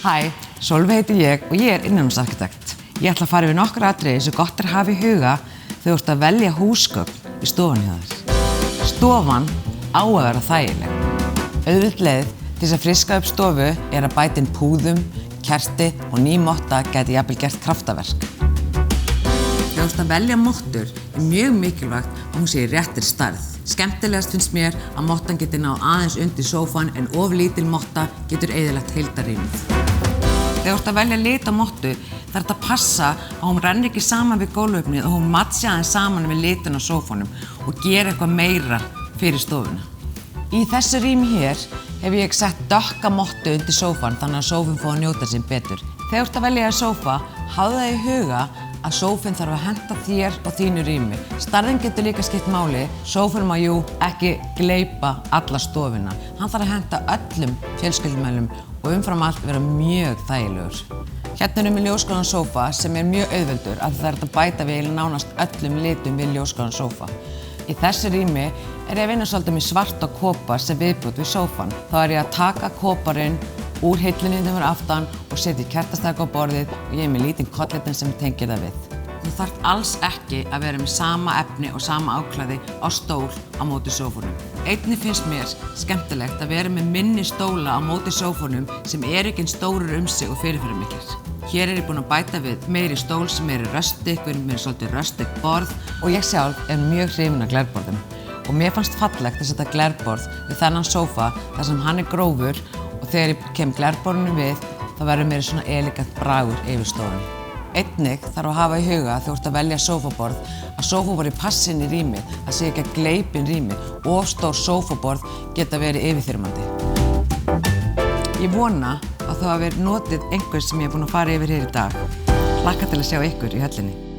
Hæ, Sólveig heiti ég og ég innanhúsarkitekt. Ég ætla að fara yfir nokkur atriði sem gott að hafa í huga þegar þú ert að velja húsgögn í stofunni hjá þér. Stofan á að vera þægileg. Auðveld leið til þess að friska upp stofu er að bæta inn púðum, kerti og ný motta gæti jafnvel gert kraftaverk. Þegar þú ert að velja mottur er mjög mikilvægt að hún sé í réttri stærð. Skemmtilegast finnst mér að mottan geti náð aðeins undir sófann en of lítil motta getur eyðilagt heildarrýmið. Þegar þú ert að velja lit á mottu þarf þetta að passa að hún renni ekki saman við gólfefnið og hún matsi aðeins saman við litin á sófanum og gera eitthvað meira fyrir stofuna. Í þessu rými hér hef ég sett dökka mottu undir sófann þannig að sófinn fái að njóta sín betur. Þegar þú ert að velja sófa, hafðu það í huga að sófinn þarf að henta þér og þínu rými. Stærðin getur líka skipt máli. Sófinn má ekki gleypa alla stofuna. Hann þarf að henta öllum fjölskyldumeðlimum og umfram allt vera mjög þægilegur. Hérna erum við ljósgráðan sófa sem er mjög auðveldur af því það er hægt að bæta við nánast öllum litum við ljósgráðan sófa. Í þessu rými er ég að vinna svolítið með svart og kopar sem viðbót við sófann. Þá er ég að taka koparinn úr hillinni fyrir aftan og setja kertastaka á borðið og ég er með lítinn kolletin sem tengir það við. Þú þarft alls ekki að vera með sama efni og sama áklæði á stól á móti sófunum. Einnig finnst mér skemmtilegt að vera með minni stóla á móti sófunum sem ekki stórir sig og fyrirferðarmiklir. Hér er ég búin að bæta við meiri stól sem eru rustic, við erum með svolítið rustic borð og ég sjálf er mjög hrifin af glerborðum. Og mér fannst fallegt að setja glerborð við þennan sófa þar sem hann er grófur og þegar ég kem glerborðinu við þá verður mér svona elegant bragur yfir stofunni. Einnig þarf að hafa í huga þegar þú ert að velja sófaborð að sófaborðið passi inn í rýmið, það sé ekki að gleypa inn rýmið. Of stór sófaborð geta verið yfirþyrmandi. Ég vona að þú hafi notið einhvers sem ég er búin að fara yfir hér í dag. Hlakka til að sjá ykkur í höllinni.